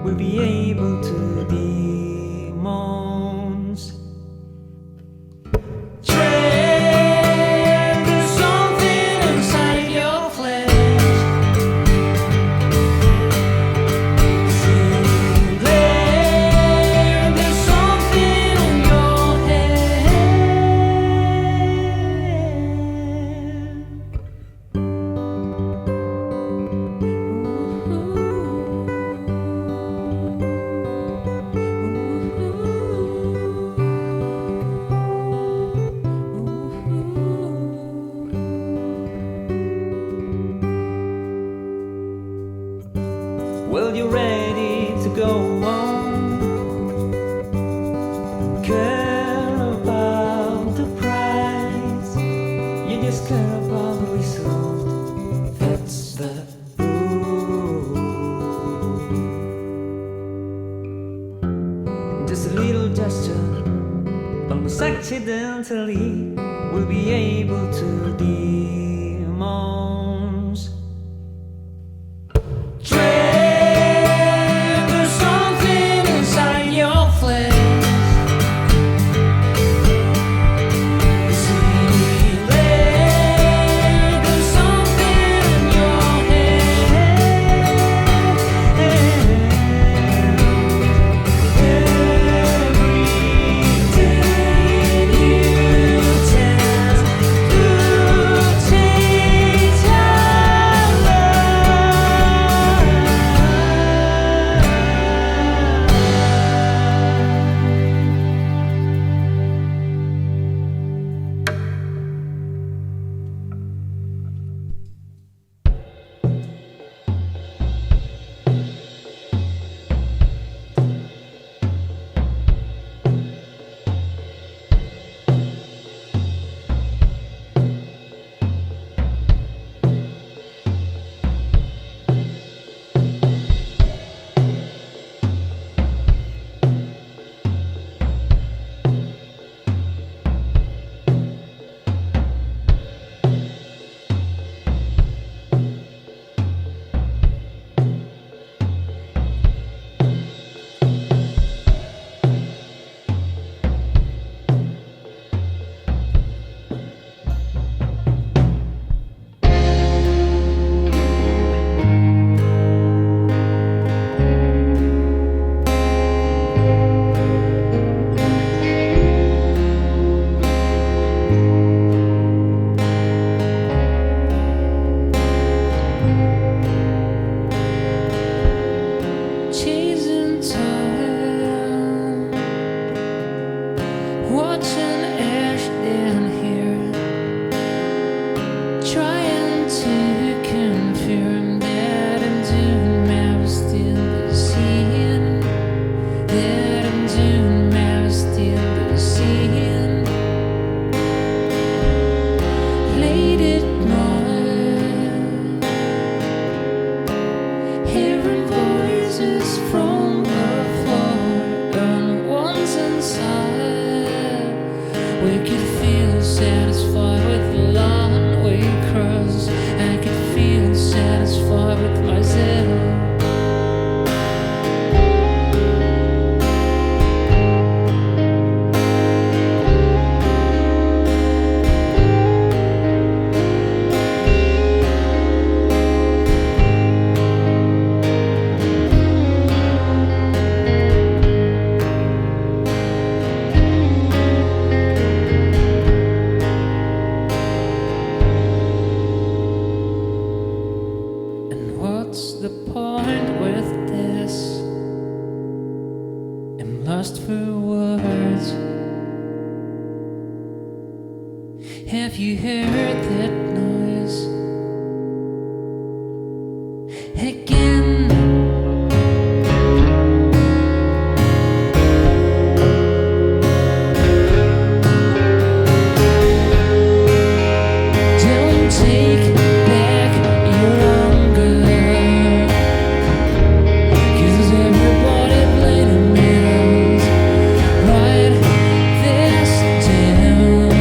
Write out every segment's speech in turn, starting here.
will be able to demons. Dread, there's something inside your flesh. Glare, there's something in your Well, you're ready to go on. Care about the prize. You just care about the result. That's the rule. Just a little gesture, almost accidentally, we'll be able to demons. There's something inside your flesh. There's something in your head. Everything you tend to change your chasing time, watching ash down here, trying to confirm that I'm doing my best in the scene, that I'm doing my best in the scene. Late at night, hearing voices from afar, and once inside, we could feel satisfied with the line we crossed. I could feel satisfied with myself. What's the point with this? I'm lost for words. Have you heard that noise? Again. Don't take back your anger, 'cause everybody blaming me. Write this down.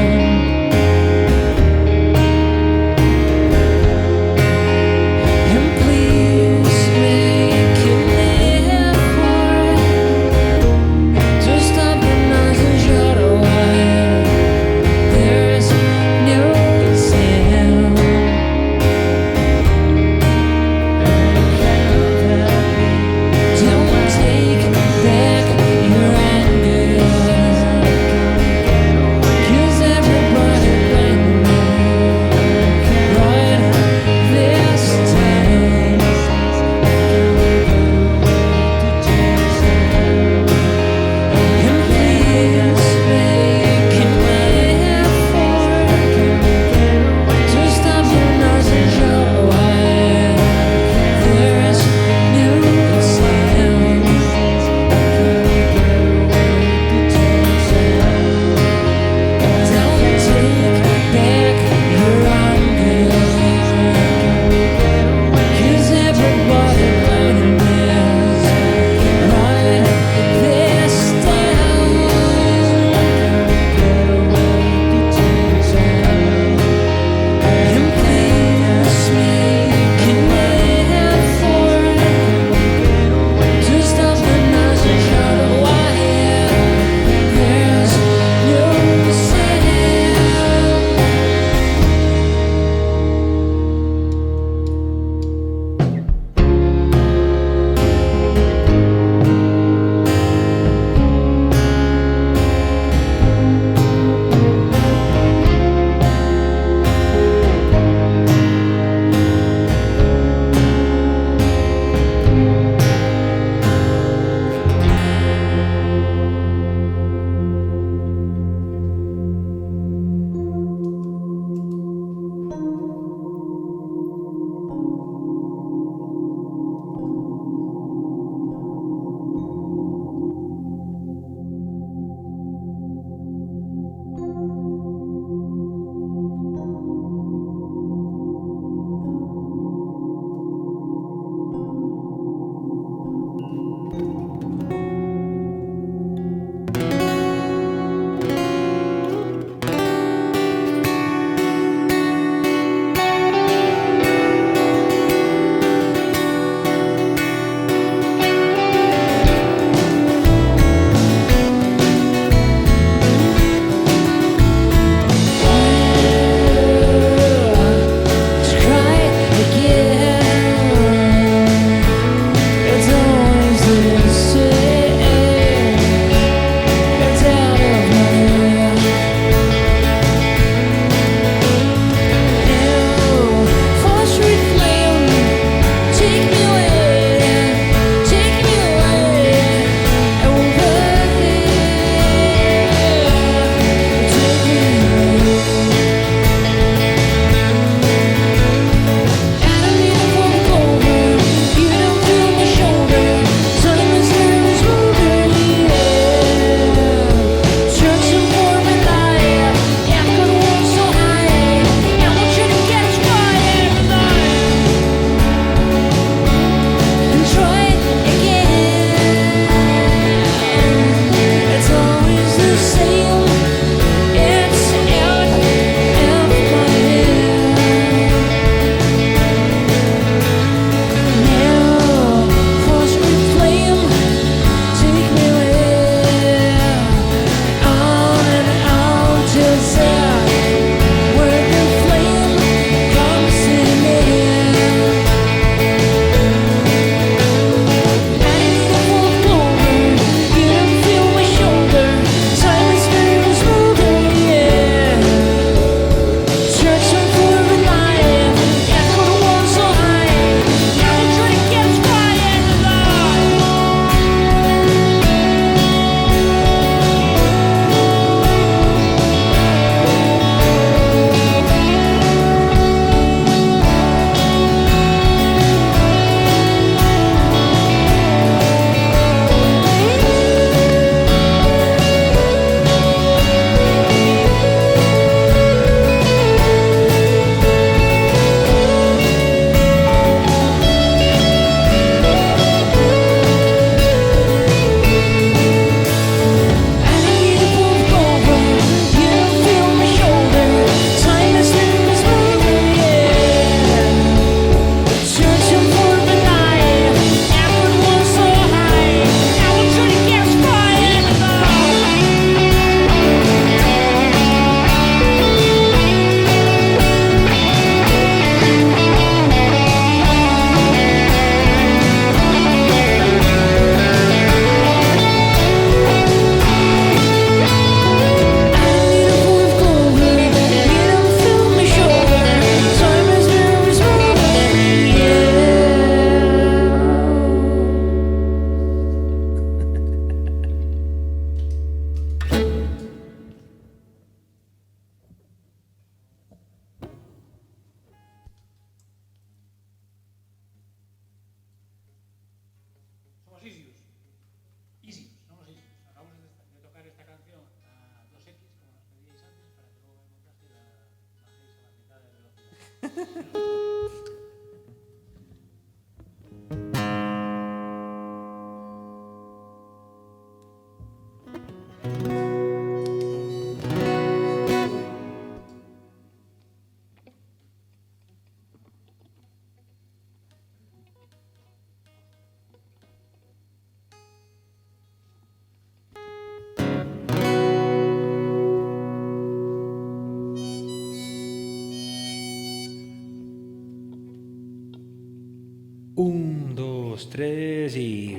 tres y...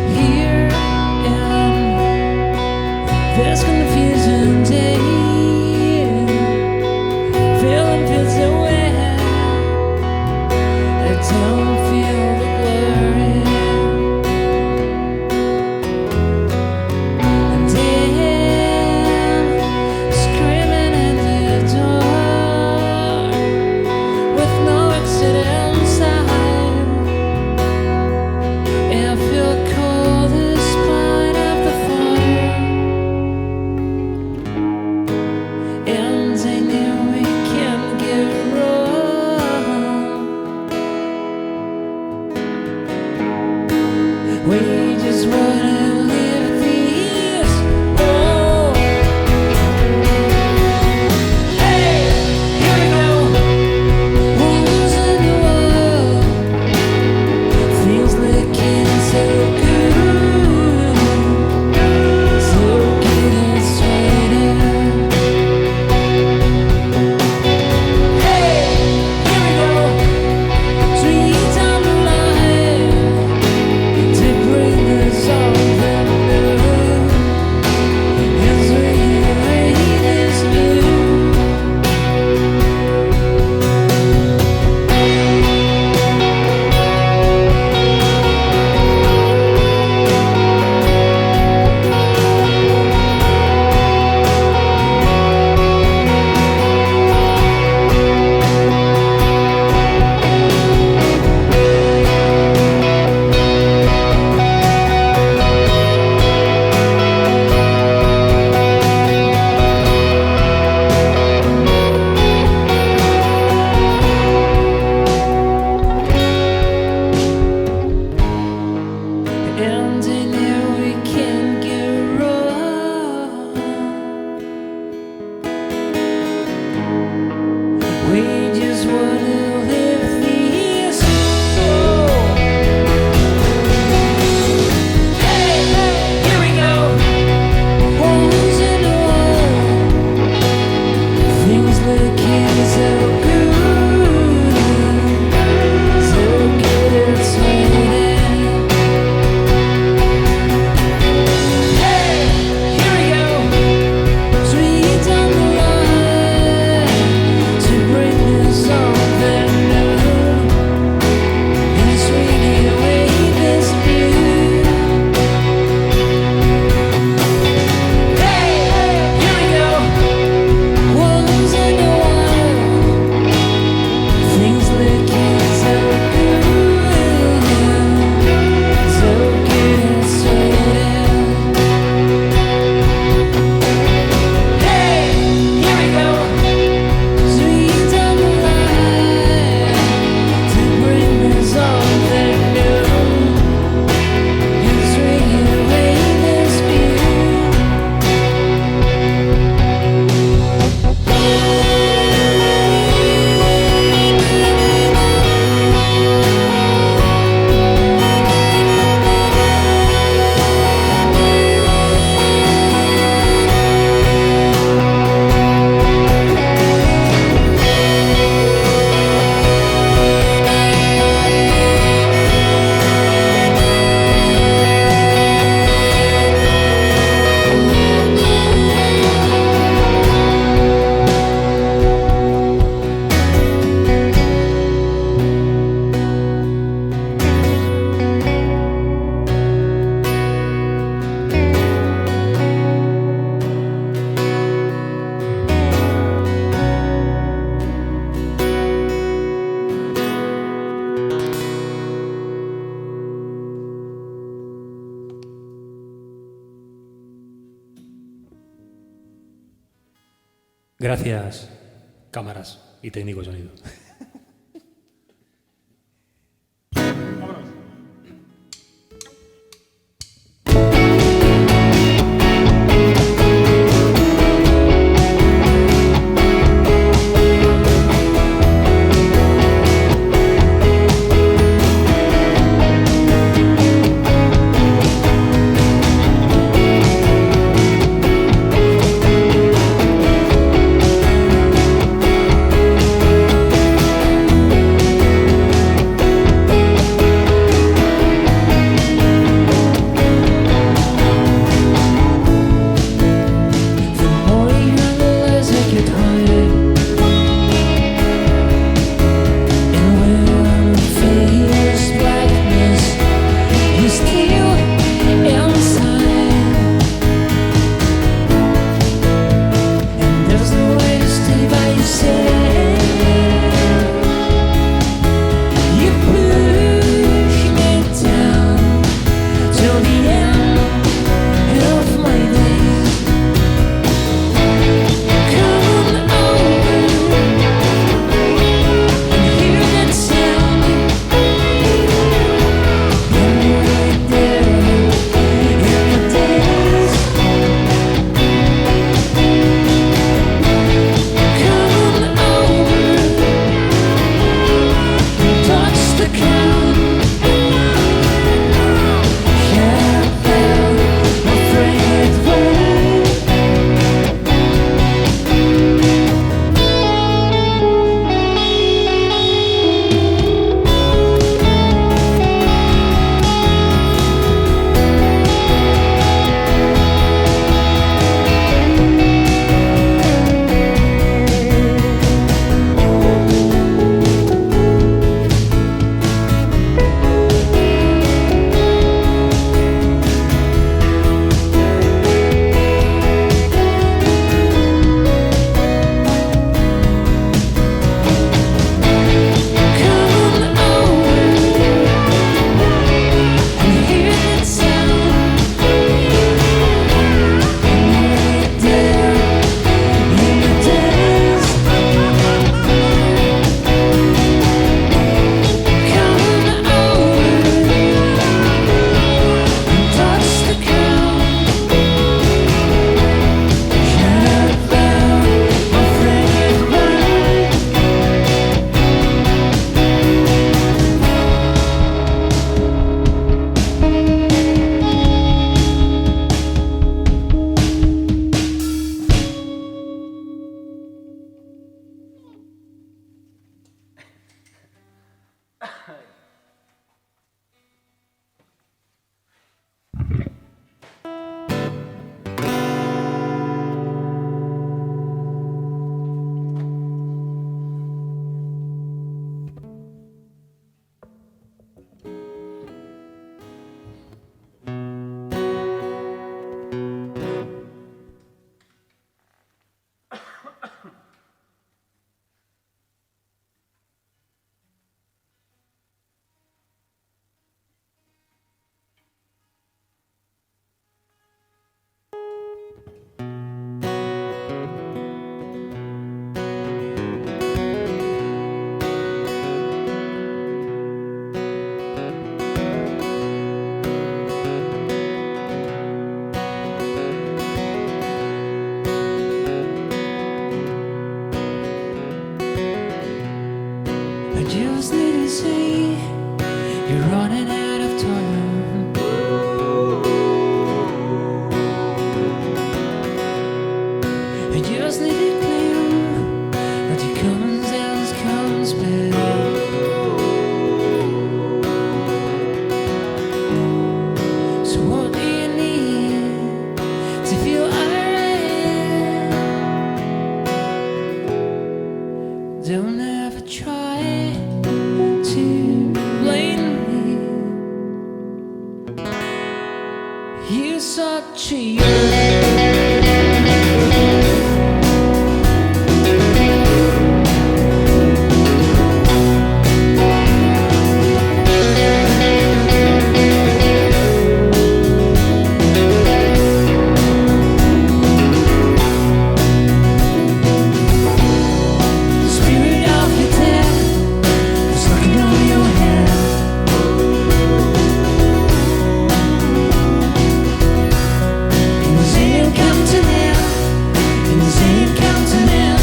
Here in this confusing day, feeling feels away. I don't feel the glory. And then screaming at the door with no exit inside. I feel cold despite of the fire, and I know we can't get wrong. We just wanna live this. Oh, hey, here we go. Wounds in the world. Feels like it's so good, so good and sweet. Hey, here we go. Sweet on the line to bring us something new. As we wait this view. And I know we can't get wrong. We just wanna live this. Oh, hey, here we go. Holes in the wall. Things look so good, so good and sweet. Hey, here we go. Sweet on the line to bring us something new. And sweetie, wait this view. Hey, here we go. Wounds in the wild. Things looking so good, so good and sweet. Hey, here we go. Sweet on the line to bring me something new. And sweet away this view. Gracias, cámaras y técnico de sonido. I just need to say you're running out of time. I just need to claim that your common sense comes back. So what do you need to feel alright? Don't ever try to blame me. You're such a spirit of the dead is knocking on your head. And the same come to them, and the same come to them.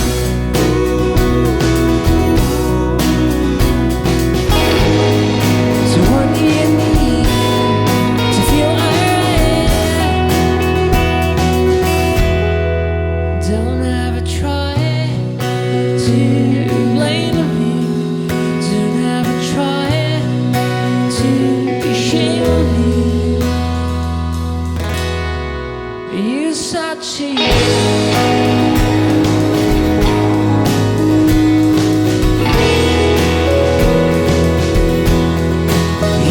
So what do you need to feel alright? Don't ever try to blame me. Don't ever try to shame me. You're such a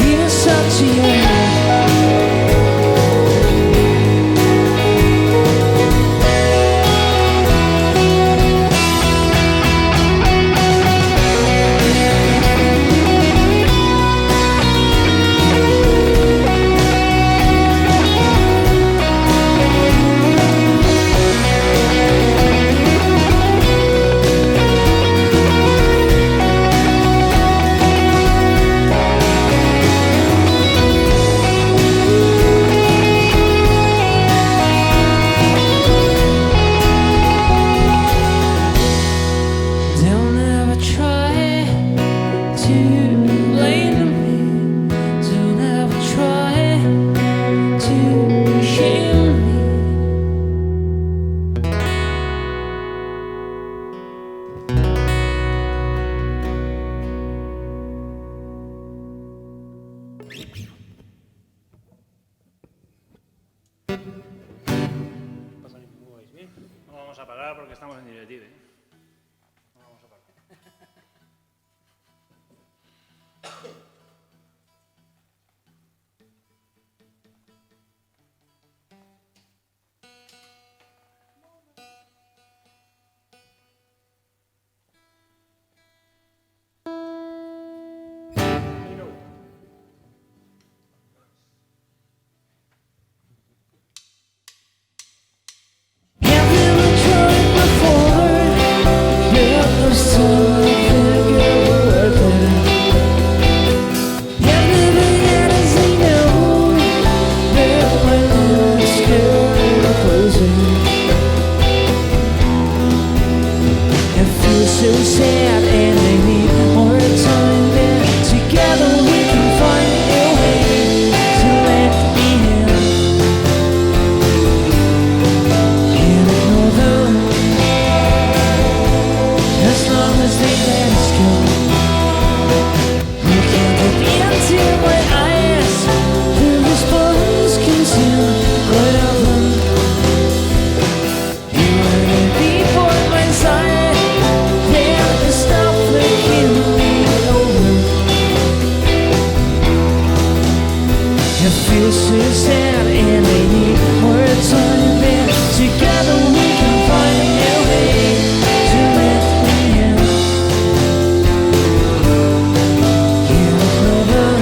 you're such a don't ever try to blame me. Don't ever try to shame me. Pasa ni cómo vais, bien. No vamos a parar porque estamos en directive. No vamos a parar. Have you ever tried before? Never saw a figure worth it. Have never had a signal that when it's scared of closing. I feel so sad and I need more time. That together we can find a way to let me in. Can't ignore them as long as they let us go. You can't look into my eyes. The response consumed quite often. You were before my side. Never stop looking me over. I feel so sad and I need more time. That together we can find a way to let me in. Can't ignore them.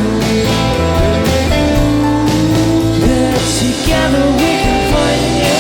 That together we can find a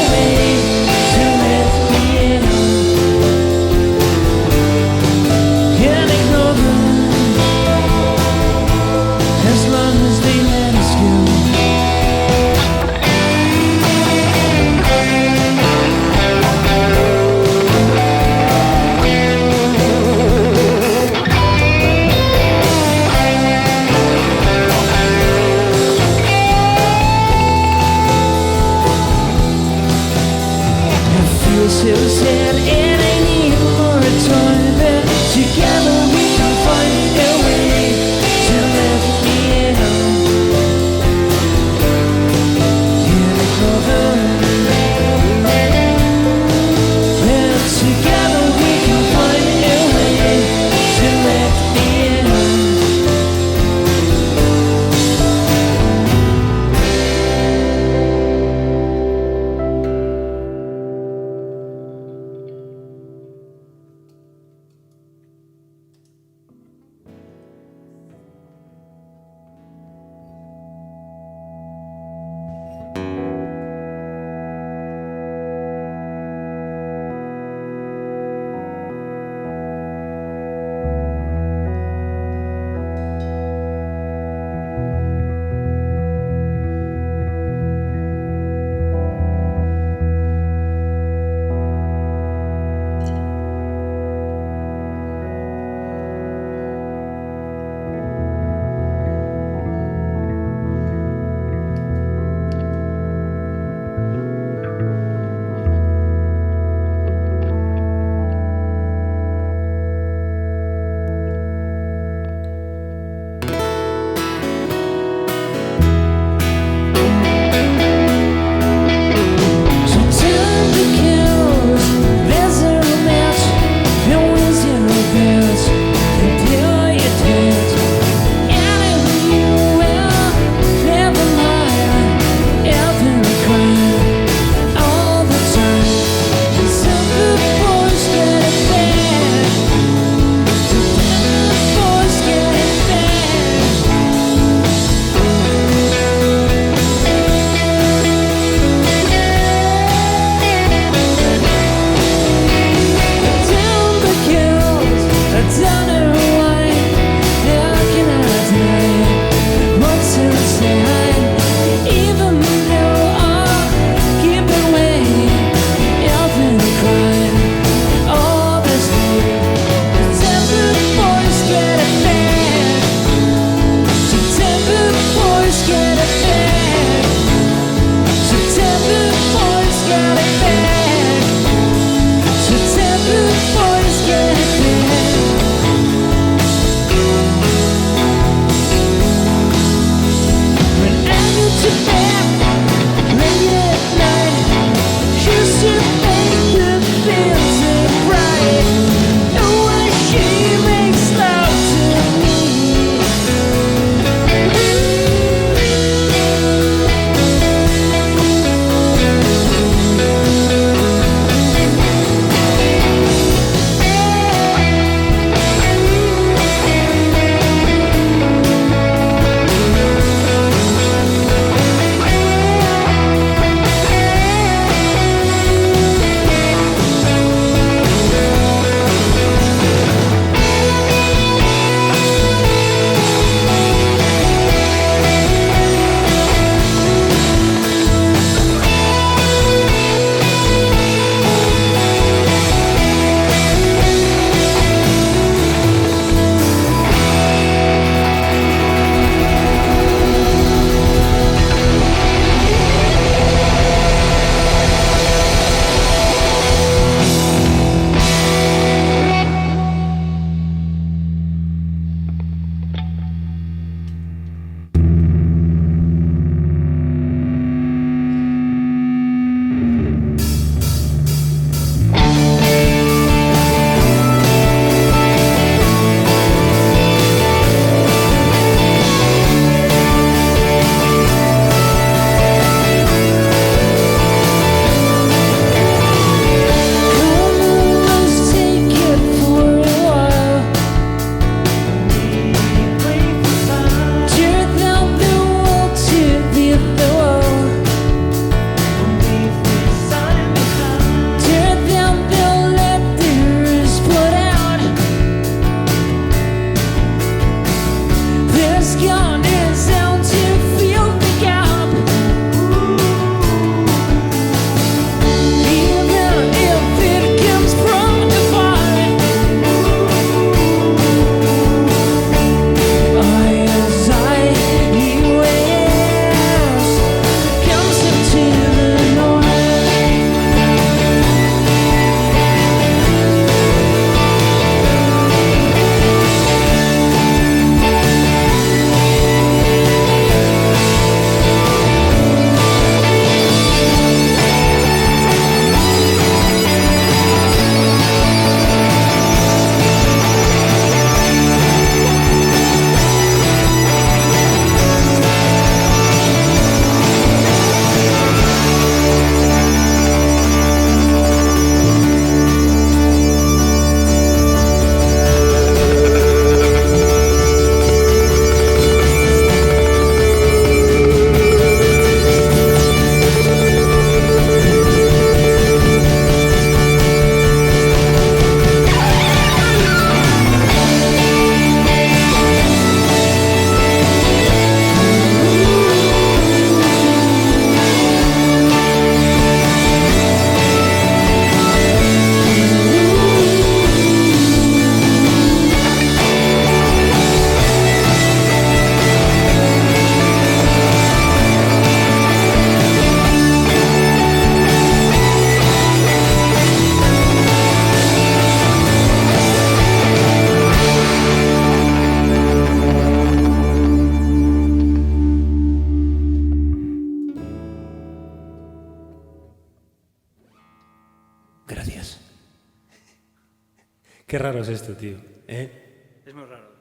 Qué raro es esto, tío. Es muy raro.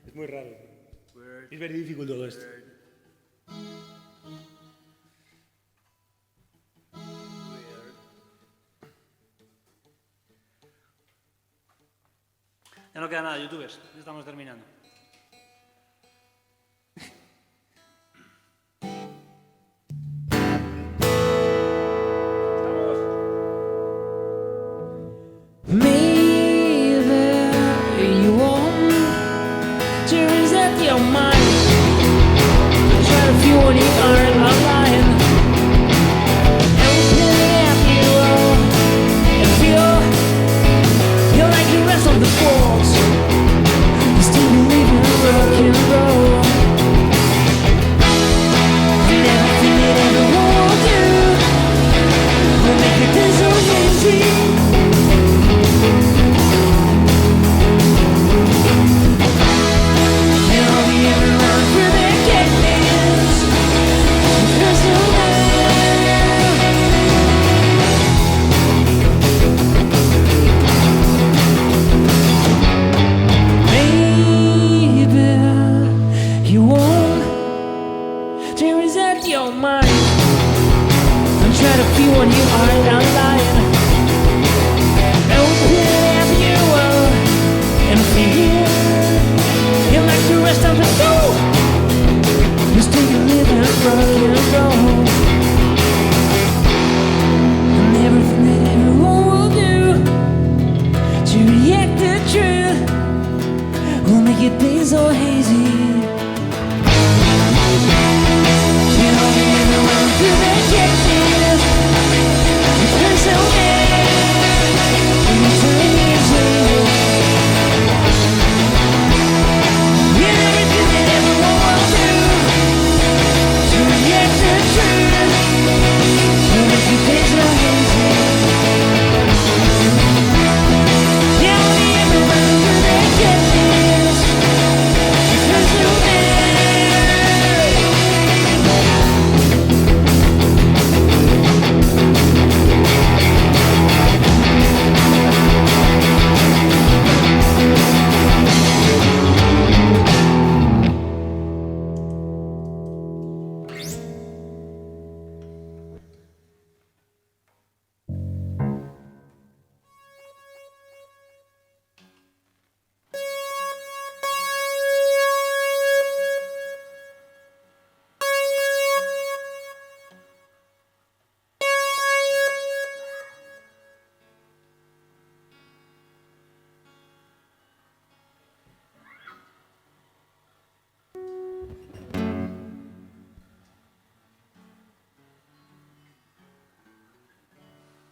Es muy raro. Es very difficult todo esto. Ya no queda nada, youtubers. Ya estamos terminando. Maybe you want to reset your mind. Try to feel when you are online. Everything after you all, and feel you're like the rest of the folks. You still believe in rock and roll. And everything that everyone will do will make it so easy. Your mind and try to feel when you are not lying. Open after you will and feel you're like the rest of the soul. You still live and roll and roll. And everything that everyone will do to react the truth will make your days so hazy.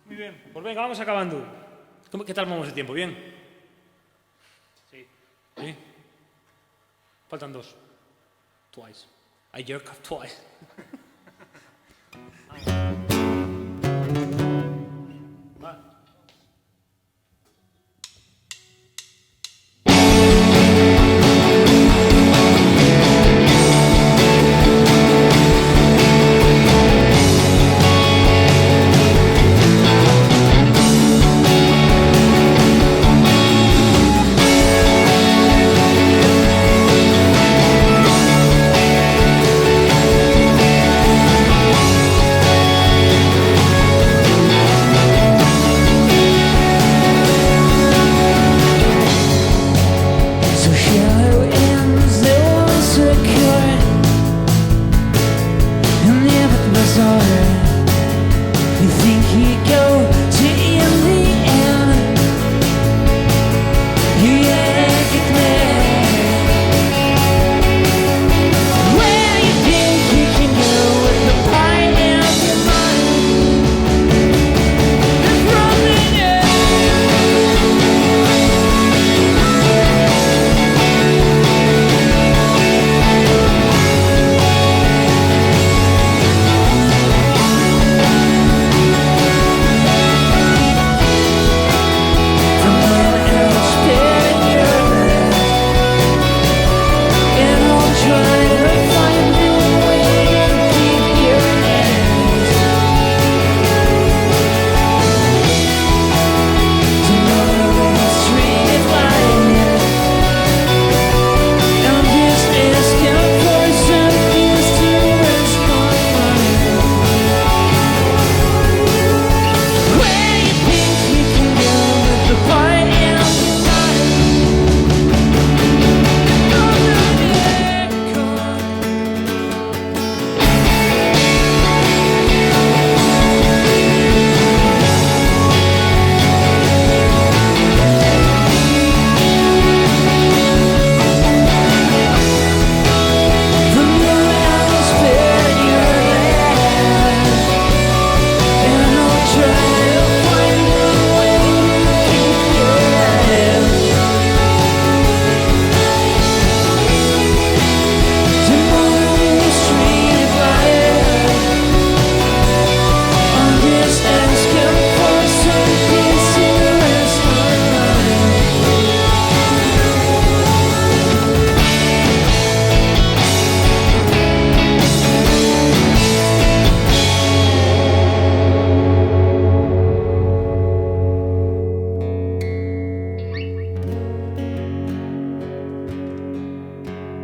Muy bien, pues venga, vamos acabando. ¿Qué tal vamos de tiempo? ¿Bien? Sí. ¿Sí? Faltan dos. Twice. I jerk off twice.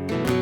Thank